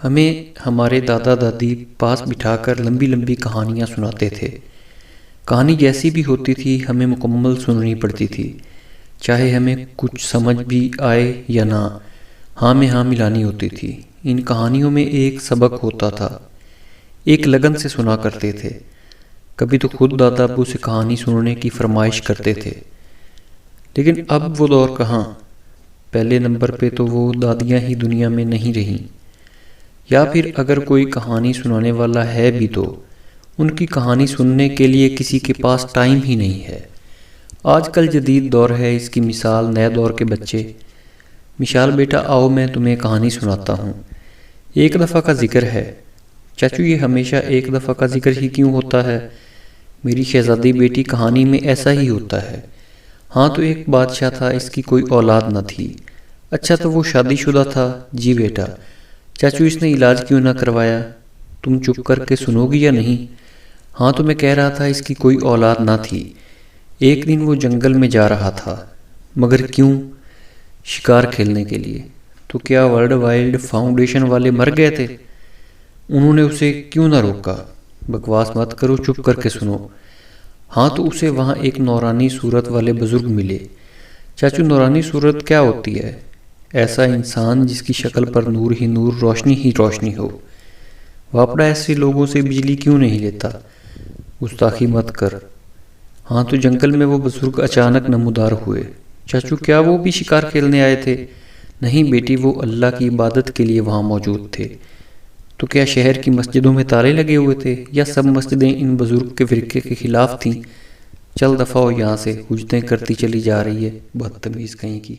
ہمیں ہمارے دادا دادی پاس بٹھا کر لمبی لمبی کہانیاں سناتے تھے۔ کہانی جیسی بھی ہوتی تھی ہمیں مکمل سننی پڑتی تھی، چاہے ہمیں کچھ سمجھ بھی آئے یا نہ، ہاں میں ہاں ملانی ہوتی تھی۔ ان کہانیوں میں ایک سبق ہوتا تھا، ایک لگن سے سنا کرتے تھے۔ کبھی تو خود دادا ابو سے کہانی سننے کی فرمائش کرتے تھے، لیکن اب وہ دور کہاں۔ پہلے نمبر پہ تو وہ دادیاں ہی دنیا میں نہیں رہیں، یا پھر اگر کوئی کہانی سنانے والا ہے بھی تو ان کی کہانی سننے کے لیے کسی کے پاس ٹائم ہی نہیں ہے۔ آج کل جدید دور ہے، اس کی مثال نئے دور کے بچے۔ مثال بیٹا آؤ میں تمہیں کہانی سناتا ہوں۔ ایک دفعہ کا ذکر ہے۔ چاچو یہ ہمیشہ ایک دفعہ کا ذکر ہی کیوں ہوتا ہے؟ میری شہزادی بیٹی کہانی میں ایسا ہی ہوتا ہے۔ ہاں تو ایک بادشاہ تھا، اس کی کوئی اولاد نہ تھی۔ اچھا تو وہ شادی شدہ تھا؟ جی بیٹا۔ چاچو اس نے علاج کیوں نہ کروایا؟ تم چپ کر کے سنو گی یا نہیں؟ ہاں تو میں کہہ رہا تھا اس کی کوئی اولاد نہ تھی۔ ایک دن وہ جنگل میں جا رہا تھا، مگر کیوں؟ شکار کھیلنے کے لیے۔ تو کیا ورلڈ وائلڈ فاؤنڈیشن والے مر گئے تھے؟ انہوں نے اسے کیوں نہ روکا؟ بکواس مت کرو، چپ کر کے سنو۔ ہاں تو اسے وہاں ایک نورانی صورت والے بزرگ ملے۔ چاچو نورانی صورت کیا ہوتی ہے؟ ایسا انسان جس کی شکل پر نور ہی نور، روشنی ہی روشنی ہو۔ واپڑا ایسے لوگوں سے بجلی کیوں نہیں لیتا؟ گستاخی مت کر۔ ہاں تو جنگل میں وہ بزرگ اچانک نمودار ہوئے۔ چاچو کیا وہ بھی شکار کھیلنے آئے تھے؟ نہیں بیٹی، وہ اللہ کی عبادت کے لیے وہاں موجود تھے۔ تو کیا شہر کی مسجدوں میں تالے لگے ہوئے تھے، یا سب مسجدیں ان بزرگ کے فرقے کے خلاف تھیں؟ چل دفعہ ہو یہاں سے، حجتیں کرتی چلی جا رہی ہے، بدتمیز کہیں کی۔